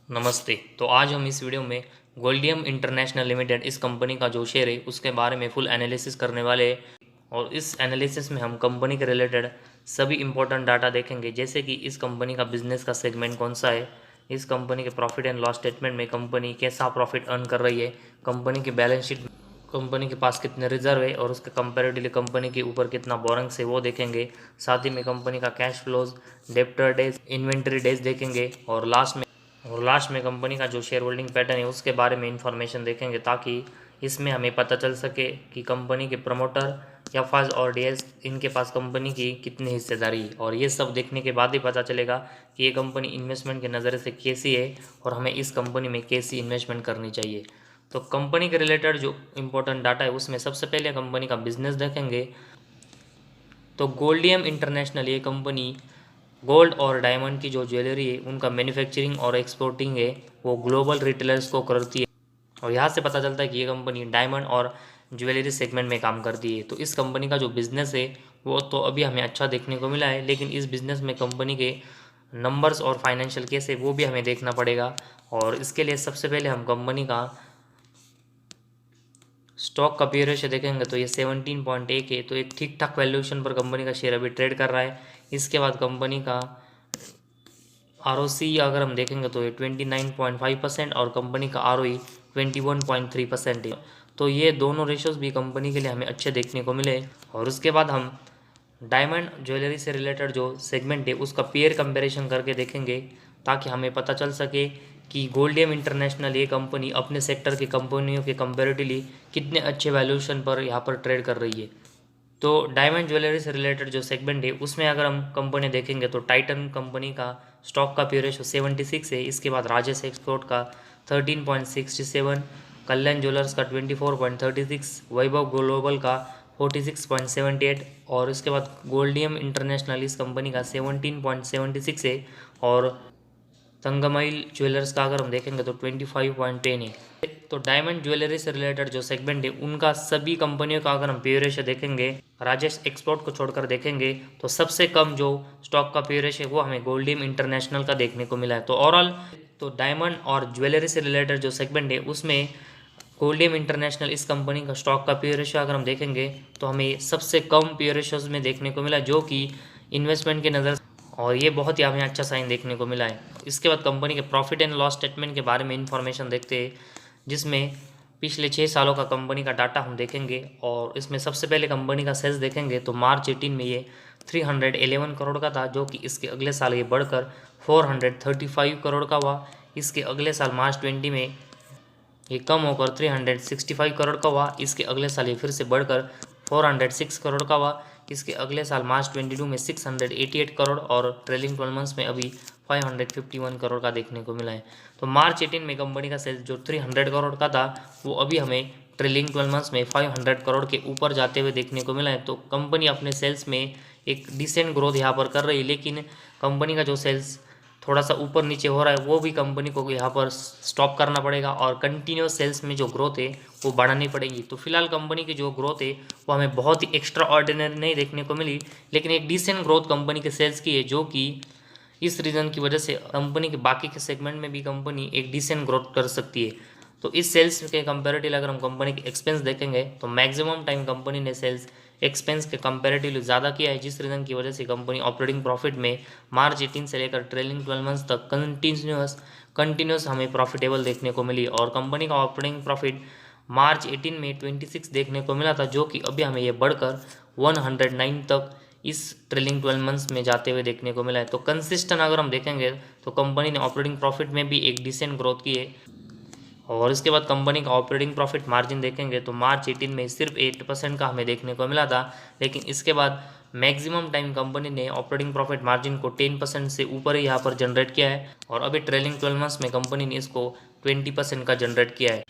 नमस्ते। तो आज हम इस वीडियो में गोल्डियम इंटरनेशनल लिमिटेड इस कंपनी का जो शेयर है उसके बारे में फुल एनालिसिस करने वाले हैं। और इस एनालिसिस में हम कंपनी के रिलेटेड सभी इंपॉर्टेंट डाटा देखेंगे, जैसे कि इस कंपनी का बिजनेस का सेगमेंट कौन सा है, इस कंपनी के प्रॉफिट एंड लॉस स्टेटमेंट में कंपनी कैसा प्रॉफिट अर्न कर रही है, कंपनी की बैलेंस शीट, कंपनी के पास कितने रिजर्व है और उसके कंपेरेटिवली कंपनी के ऊपर कितना बोरंग्स है वो देखेंगे। साथ ही में कंपनी का cash flows, debtor days, inventory days देखेंगे। और लास्ट में कंपनी का जो शेयर होल्डिंग पैटर्न है उसके बारे में इंफॉर्मेशन देखेंगे, ताकि इसमें हमें पता चल सके कि कंपनी के प्रमोटर या फाज और डीएस इनके पास कंपनी की कितनी हिस्सेदारी है। और ये सब देखने के बाद ही पता चलेगा कि ये कंपनी इन्वेस्टमेंट के नज़रिए से कैसी है और हमें इस कंपनी में कैसी इन्वेस्टमेंट करनी चाहिए। तो कंपनी के रिलेटेड जो इंपॉर्टेंट डाटा है उसमें सबसे पहले कंपनी का बिजनेस देखेंगे। तो गोल्डियम इंटरनेशनल ये कंपनी गोल्ड और डायमंड की जो ज्वेलरी है उनका मैन्युफैक्चरिंग और एक्सपोर्टिंग है वो ग्लोबल रिटेलर्स को करती है। और यहाँ से पता चलता है कि ये कंपनी डायमंड और ज्वेलरी सेगमेंट में काम करती है। तो इस कंपनी का जो बिज़नेस है वो तो अभी हमें अच्छा देखने को मिला है, लेकिन इस बिज़नेस में कंपनी के नंबर्स और फाइनेंशियल कैसे वो भी हमें देखना पड़ेगा। और इसके लिए सबसे पहले हम कंपनी का स्टॉक का पी रेशियो देखेंगे तो ये 17.1 है, तो एक ठीक ठाक वैल्यूएशन पर कंपनी का शेयर अभी ट्रेड कर रहा है। इसके बाद कंपनी का ROC अगर हम देखेंगे तो ये 29.5% और कंपनी का ROE 21.3% है। तो ये दोनों रेशियोज भी कंपनी के लिए हमें अच्छे देखने को मिले। और उसके बाद हम डायमंड ज्वेलरी से रिलेटेड जो सेगमेंट है उसका पेयर कंपैरिजन करके देखेंगे, ताकि हमें पता चल सके कि गोल्डियम इंटरनेशनल ये कंपनी अपने सेक्टर की कंपनियों के कंपैरेटिवली कितने अच्छे वैल्यूएशन पर यहाँ पर ट्रेड कर रही है। तो डायमंड ज्वेलरी से रिलेटेड जो सेगमेंट है उसमें अगर हम कंपनी देखेंगे तो टाइटन कंपनी का स्टॉक का पी रेशो 76 है। इसके बाद राजेश एक्सपोर्ट का 13.67, कल्याण ज्वेलर्स का 24.36, वैभव ग्लोबल का 46.78 और इसके बाद गोल्डियम इंटरनेशनल इस कंपनी का 17.76 है। और संगमाइल ज्वेलर्स का अगर हम देखेंगे तो 25.10 है। तो डायमंड ज्वेलरी से रिलेटेड जो सेगमेंट है उनका सभी कंपनियों का अगर हम पी रेशियो देखेंगे, राजेश एक्सपोर्ट को छोड़कर देखेंगे, तो सबसे कम जो स्टॉक का पी रेशियो है वो हमें गोल्डियम इंटरनेशनल का देखने को मिला है। तो ओवरऑल तो डायमंड और ज्वेलरी से रिलेटेड जो सेगमेंट है उसमें गोल्डियम इंटरनेशनल इस कंपनी का स्टॉक का पी रेशियो अगर हम देखेंगे तो हमें सबसे कम पी रेशियोज में देखने को मिला, जो कि इन्वेस्टमेंट की नज़र, और ये बहुत ही हमें अच्छा साइन देखने को मिला है। इसके बाद कंपनी के प्रॉफिट एंड लॉस स्टेटमेंट के बारे में इंफॉर्मेशन देखते हैं, जिसमें पिछले 6 सालों का कंपनी का डाटा हम देखेंगे। और इसमें सबसे पहले कंपनी का सेल्स देखेंगे तो मार्च 18 में ये 311 करोड़ का था, जो कि इसके अगले साल ये बढ़कर 435 करोड़ का हुआ। इसके अगले साल मार्च 20 में ये कम होकर 365 करोड़ का हुआ। इसके अगले साल ये फिर से बढ़कर 406 करोड़ का हुआ। इसके अगले साल मार्च 22 में 688 करोड़ और ट्रेलिंग 12 मंथ्स में अभी 551 करोड़ का देखने को मिला है। तो मार्च 18 में कंपनी का सेल्स जो 300 करोड़ का था वो अभी हमें ट्रेलिंग 12 मंथ्स में 500 करोड़ के ऊपर जाते हुए देखने को मिला है। तो कंपनी अपने सेल्स में एक डिसेंट ग्रोथ यहाँ पर कर रही है, लेकिन कंपनी का जो सेल्स थोड़ा सा ऊपर नीचे हो रहा है वो भी कंपनी को यहाँ पर स्टॉप करना पड़ेगा और कंटिन्यूस सेल्स में जो ग्रोथ है वो बढ़ानी पड़ेगी। तो फिलहाल कंपनी की जो ग्रोथ है वो हमें बहुत ही एक्स्ट्रा ऑर्डिनरी नहीं देखने को मिली, लेकिन एक डिसेंट ग्रोथ कंपनी के सेल्स की है, जो कि इस रीज़न की वजह से कंपनी के बाकी के सेगमेंट में भी कंपनी एक डिसेंट ग्रोथ कर सकती है। तो इस सेल्स के कंपेरेटिव अगर हम कंपनी के एक्सपेंस देखेंगे तो मैक्सिमम टाइम कंपनी ने सेल्स एक्सपेंस के कंपेरेटिवली ज़्यादा किया है, जिस रीज़न की वजह से कंपनी ऑपरेटिंग प्रॉफिट में मार्च 18 से लेकर ट्रेलिंग 12 मंथ्स तक कंटिन्यूस हमें प्रॉफिटेबल देखने को मिली। और कंपनी का ऑपरेटिंग प्रॉफिट मार्च 18 में 26 देखने को मिला था, जो कि अभी हमें ये बढ़कर 109 तक इस ट्रेलिंग 12 मंथ्स में जाते हुए देखने को मिला है। तो कंसिस्टेंट अगर हम देखेंगे तो कंपनी ने ऑपरेटिंग प्रॉफिट में भी एक डिसेंट ग्रोथ की है। और इसके बाद कंपनी का ऑपरेटिंग प्रॉफिट मार्जिन देखेंगे तो मार्च 18 में सिर्फ 8% का हमें देखने को मिला था, लेकिन इसके बाद मैक्सिमम टाइम कंपनी ने ऑपरेटिंग प्रॉफिट मार्जिन को 10% से ऊपर ही यहाँ पर जनरेट किया है। और अभी ट्रेलिंग 12 मंथ्स में कंपनी ने इसको 20% का जनरेट किया है।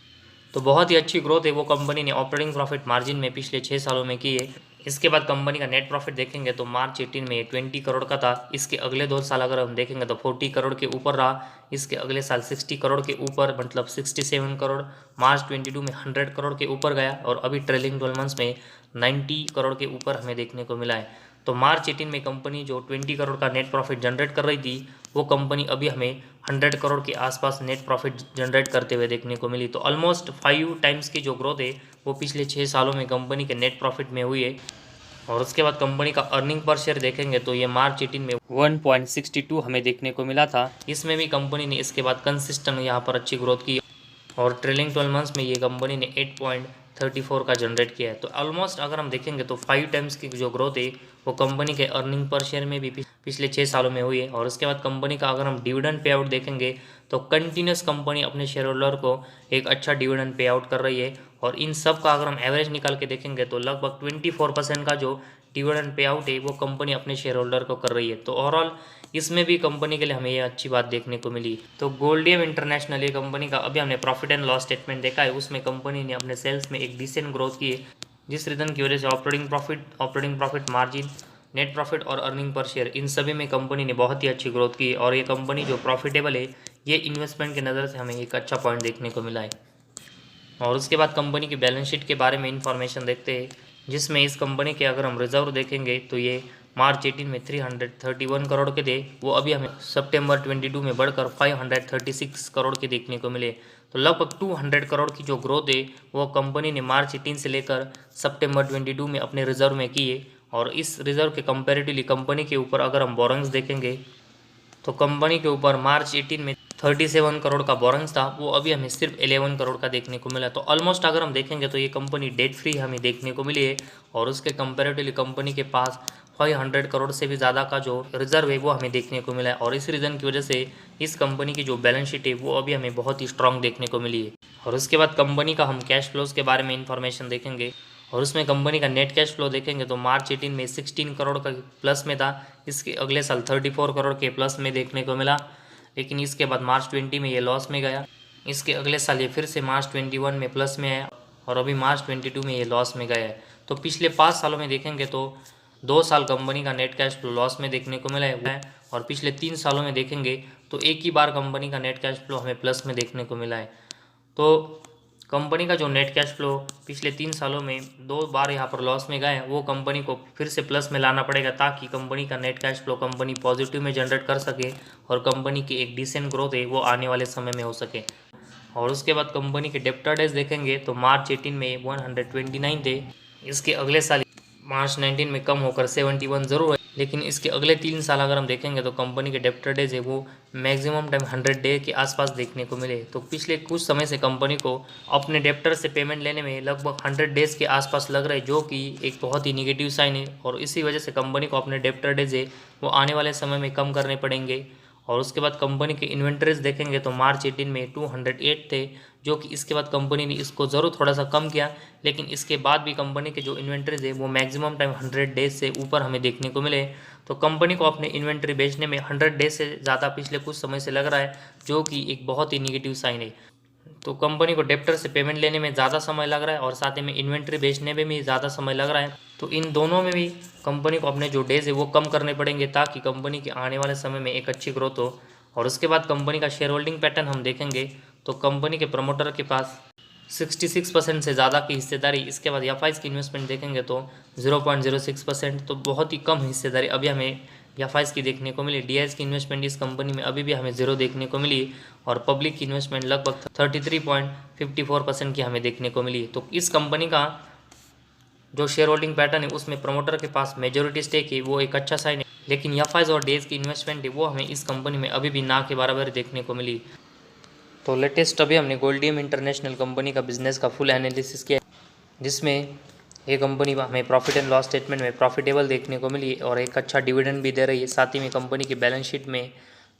तो बहुत ही अच्छी ग्रोथ है वो कंपनी ने ऑपरेटिंग प्रॉफिट मार्जिन में पिछले 6 सालों में की है। इसके बाद कंपनी का नेट प्रॉफिट देखेंगे तो मार्च 18 में 20 करोड़ का था। इसके अगले 2 साल अगर हम देखेंगे तो 40 करोड़ के ऊपर रहा। इसके अगले साल 60 करोड़ के ऊपर, मतलब 67 करोड़। मार्च 22 में 100 करोड़ के ऊपर गया और अभी ट्रेलिंग 12 मंथ्स में 90 करोड़ के ऊपर हमें देखने को मिला है। तो मार्च 18 में कंपनी जो 20 करोड़ का नेट प्रॉफिट जनरेट कर रही थी, वो कंपनी अभी हमें 100 करोड़ के आसपास नेट प्रॉफिट जनरेट करते हुए देखने को मिली। तो ऑलमोस्ट 5 टाइम्स की जो ग्रोथ है वो पिछले 6 सालों में कंपनी के नेट प्रॉफिट में हुई है। और उसके बाद कंपनी का अर्निंग पर शेयर देखेंगे तो ये मार्च 18 में 1.62 हमें देखने को मिला था। इसमें भी कंपनी ने इसके बाद कंसिस्टेंट यहाँ पर अच्छी ग्रोथ की और ट्रेलिंग 12 मंथ्स में ये कंपनी ने 8.34 का जनरेट किया है। तो ऑलमोस्ट अगर हम देखेंगे तो 5 टाइम्स की जो ग्रोथ है वो कंपनी के अर्निंग पर शेयर में भी पिछले 6 सालों में हुई है। और उसके बाद कंपनी का अगर हम डिविडेंड पे आउट देखेंगे तो कंटिन्यूस कंपनी अपने शेयर होल्डर को एक अच्छा डिविडेंड पे आउट कर रही है। और इन सब का अगर हम एवरेज निकाल के देखेंगे तो लगभग 24% का जो डिविडेंड पे आउट है वो कंपनी अपने शेयर होल्डर को कर रही है। तो ओवरऑल इसमें भी कंपनी के लिए हमें ये अच्छी बात देखने को मिली। तो गोल्डियम इंटरनेशनल ये कंपनी का अभी हमने प्रॉफिट एंड लॉस स्टेटमेंट देखा है, उसमें कंपनी ने अपने सेल्स में एक डिसेंट ग्रोथ की है, जिस रीज़न की वजह से operating profit margin, net profit और अर्निंग पर शेयर इन सभी में कंपनी ने बहुत ही अच्छी ग्रोथ की है। और ये कंपनी जो प्रॉफिटेबल है, ये इन्वेस्टमेंट के नज़र से हमें एक अच्छा पॉइंट देखने को मिला है। और उसके बाद कंपनी की बैलेंस शीट के बारे में इंफॉर्मेशन देखते हैं, जिसमें इस कंपनी के अगर हम रिजर्व देखेंगे तो ये मार्च 18 में 331 करोड़ के थे, वो अभी हमें सितंबर 22 में बढ़कर 536 करोड़ के देखने को मिले। तो लगभग 200 करोड़ की जो ग्रोथ है वो कंपनी ने मार्च 18 से लेकर सितंबर 22 में अपने रिजर्व में की है। और इस रिजर्व के कंपेरेटिवली कंपनी के ऊपर अगर हम बोरोइंग्स देखेंगे तो कंपनी के ऊपर मार्च 18 में 37 करोड़ का बोरोइंग्स था, वो अभी हमें सिर्फ 11 करोड़ का देखने को मिला। तो ऑलमोस्ट अगर हम देखेंगे तो ये कंपनी डेट फ्री हमें देखने को मिली है। और उसके कंपेरेटिवली कंपनी के पास 500 करोड़ से भी ज़्यादा का जो रिजर्व है वो हमें देखने को मिला है। और इस रीज़न की वजह से इस कंपनी की जो बैलेंस शीट है वो अभी हमें बहुत ही स्ट्रांग देखने को मिली है। और उसके बाद कंपनी का हम कैश फ्लोज के बारे में इंफॉर्मेशन देखेंगे और उसमें कंपनी का नेट कैश फ्लो देखेंगे तो मार्च 18 में 16 करोड़ का प्लस में था, इसके अगले साल 34 करोड़ के प्लस में देखने को मिला। लेकिन इसके बाद मार्च 20 में ये लॉस में गया, इसके अगले साल ये फिर से मार्च 21 में प्लस में आया और अभी मार्च 22 में ये लॉस में गया है। तो पिछले 5 सालों में देखेंगे तो 2 साल कंपनी का नेट कैश फ्लो लॉस में देखने को मिला है और पिछले 3 सालों में देखेंगे तो एक ही बार कंपनी का नेट कैश फ्लो हमें प्लस में देखने को मिला है। तो कंपनी का जो नेट कैश फ्लो पिछले 3 सालों में 2 बार यहाँ पर लॉस में गए हैं, वो कंपनी को फिर से प्लस में लाना पड़ेगा ताकि कंपनी का net cash flow company positive में जनरेट कर सके और कंपनी की एक डिसेंट ग्रोथ है वो आने वाले समय में हो सके। और उसके बाद कंपनी के डेप्टर डेज देखेंगे तो मार्च 18 में 129 थे, इसके अगले साल मार्च 19 में कम होकर 71 ज़रूर है, लेकिन इसके अगले 3 साल अगर हम देखेंगे तो कंपनी के डेप्टर डेज है वो मैक्सिमम टाइम 100 डे के आसपास देखने को मिले। तो पिछले कुछ समय से कंपनी को अपने डेप्टर से पेमेंट लेने में लगभग 100 डेज के आसपास लग रहा है, जो कि एक बहुत ही निगेटिव साइन है। और इसी वजह से कंपनी को अपने डेप्टर डेज है वो आने वाले समय में कम करने पड़ेंगे। और उसके बाद कंपनी के इन्वेंटरीज देखेंगे तो मार्च 18 में 208 थे, जो कि इसके बाद कंपनी ने इसको ज़रूर थोड़ा सा कम किया, लेकिन इसके बाद भी कंपनी के जो इन्वेंटरीज है वो मैक्सिमम टाइम 100 डेज से ऊपर हमें देखने को मिले। तो कंपनी को अपने इन्वेंटरी बेचने में 100 डेज से ज़्यादा पिछले कुछ समय से लग रहा है, जो कि एक बहुत ही निगेटिव साइन है। तो कंपनी को डेप्टर से पेमेंट लेने में ज़्यादा समय लग रहा है और साथ ही में इन्वेंट्री बेचने में भी ज़्यादा समय लग रहा है। तो इन दोनों में भी कंपनी को अपने जो डेज है वो कम करने पड़ेंगे ताकि कंपनी के आने वाले समय में एक अच्छी ग्रोथ हो। और उसके बाद कंपनी का शेयर होल्डिंग पैटर्न हम देखेंगे तो कंपनी के प्रमोटर के पास 66% से ज़्यादा की हिस्सेदारी, इसके बाद एफआईज़ की इन्वेस्टमेंट देखेंगे तो 0.06%, तो बहुत ही कम हिस्सेदारी अभी हमें एफआईज़ की देखने को मिली। डीआईज़ की इन्वेस्टमेंट इस कंपनी में अभी भी हमें 0 देखने को मिली और पब्लिक की इन्वेस्टमेंट लगभग 33.54% की हमें देखने को मिली। तो इस कंपनी का जो शेयर होल्डिंग पैटर्न है उसमें प्रमोटर के पास मेजोरिटी स्टेक है, वो एक अच्छा साइन है, लेकिन एफआईज़ और डीआईज़ की इन्वेस्टमेंट है वो हमें इस कंपनी में अभी भी ना के बराबर देखने को मिली। तो लेटेस्ट अभी हमने गोल्डियम इंटरनेशनल कंपनी का बिजनेस का फुल एनालिसिस किया, जिसमें ये कंपनी हमें प्रॉफिट एंड लॉस स्टेटमेंट में प्रॉफिटेबल देखने को मिली और एक अच्छा डिविडेंड भी दे रही है। साथ ही में कंपनी की बैलेंस शीट में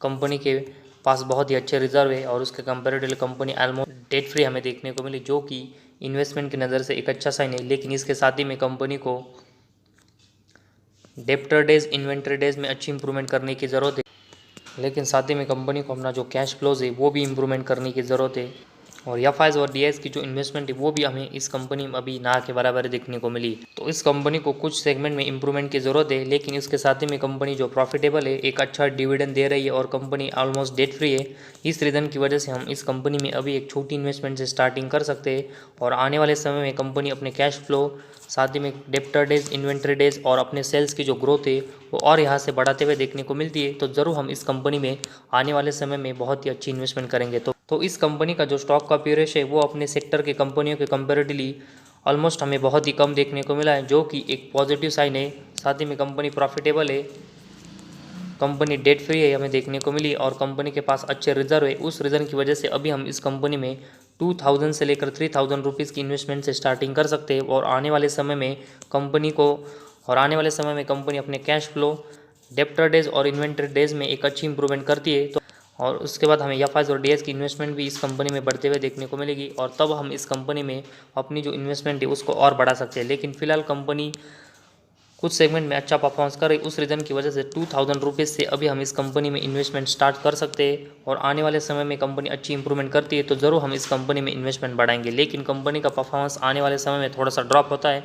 कंपनी के पास बहुत ही अच्छे रिजर्व है और उसके comparatively company almost debt free हमें देखने को मिली, जो कि इन्वेस्टमेंट की नज़र से एक अच्छा साइन है। लेकिन इसके साथ ही में कंपनी को डेप्टर डेज, इन्वेंट्री डेज में अच्छी इंप्रूवमेंट करने की ज़रूरत है, लेकिन साथ ही में कंपनी को अपना जो कैश फ्लोज है वो भी इम्प्रूवमेंट करने की ज़रूरत है। और एफआईज और डीआईज की जो इन्वेस्टमेंट है वो भी हमें इस कंपनी में अभी ना के बराबर देखने को मिली। तो इस कंपनी को कुछ सेगमेंट में इंप्रूवमेंट की ज़रूरत है, लेकिन इसके साथ ही में कंपनी जो प्रॉफिटेबल है, एक अच्छा डिविडेंड दे रही है और कंपनी ऑलमोस्ट डेट फ्री है। इस रीज़न की वजह से हम इस कंपनी में अभी एक छोटी इन्वेस्टमेंट से स्टार्टिंग कर सकते हैं और आने वाले समय में कंपनी अपने कैश फ्लो, साथ ही में डेप्टर डेज, इन्वेंट्री डेज और अपने सेल्स की जो ग्रोथ है वो और यहाँ से बढ़ाते हुए देखने को मिलती है। तो ज़रूर हम इस कंपनी में आने वाले समय में बहुत ही अच्छी इन्वेस्टमेंट करेंगे। तो इस कंपनी का जो स्टॉक का पीरियड है वो अपने सेक्टर के कंपनियों के कंपेरेटिवली ऑलमोस्ट हमें बहुत ही कम देखने को मिला है, जो कि एक पॉजिटिव साइन है। साथ ही में कंपनी प्रॉफिटेबल है, कंपनी डेट फ्री है हमें देखने को मिली और कंपनी के पास अच्छे रिजर्व है। उस रीज़न की वजह से अभी हम इस कंपनी में 2000 से लेकर 3000 रुपीज़ की इन्वेस्टमेंट से स्टार्टिंग कर सकते हैं और आने वाले समय में कंपनी अपने कैश फ्लो, डेप्टर डेज और इन्वेंट्री डेज में एक अच्छी इंप्रूवमेंट करती है। तो और उसके बाद हमें एफआईज और डीएस की इन्वेस्टमेंट भी इस कंपनी में बढ़ते हुए देखने को मिलेगी और तब हम इस कंपनी में अपनी जो इन्वेस्टमेंट है उसको और बढ़ा सकते हैं। लेकिन फिलहाल कंपनी कुछ सेगमेंट में अच्छा परफॉर्मेंस कर रही, उस रीज़न की वजह से 2000 रुपीज़ से अभी हम इस कंपनी में इन्वेस्टमेंट स्टार्ट कर सकते हैं और आने वाले समय में कंपनी अच्छी इंप्रूवमेंट करती है तो ज़रूर हम इस कंपनी में इन्वेस्टमेंट बढ़ाएंगे। लेकिन कंपनी का परफॉर्मेंस आने वाले समय में थोड़ा सा ड्रॉप होता है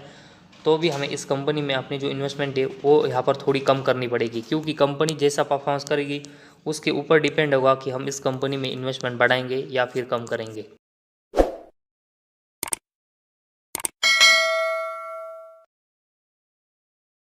तो भी हमें इस कंपनी में अपनी जो इन्वेस्टमेंट है वो यहाँ पर थोड़ी कम करनी पड़ेगी, क्योंकि कंपनी जैसा परफॉर्मेंस करेगी उसके ऊपर डिपेंड होगा कि हम इस कंपनी में इन्वेस्टमेंट बढ़ाएंगे या फिर कम करेंगे।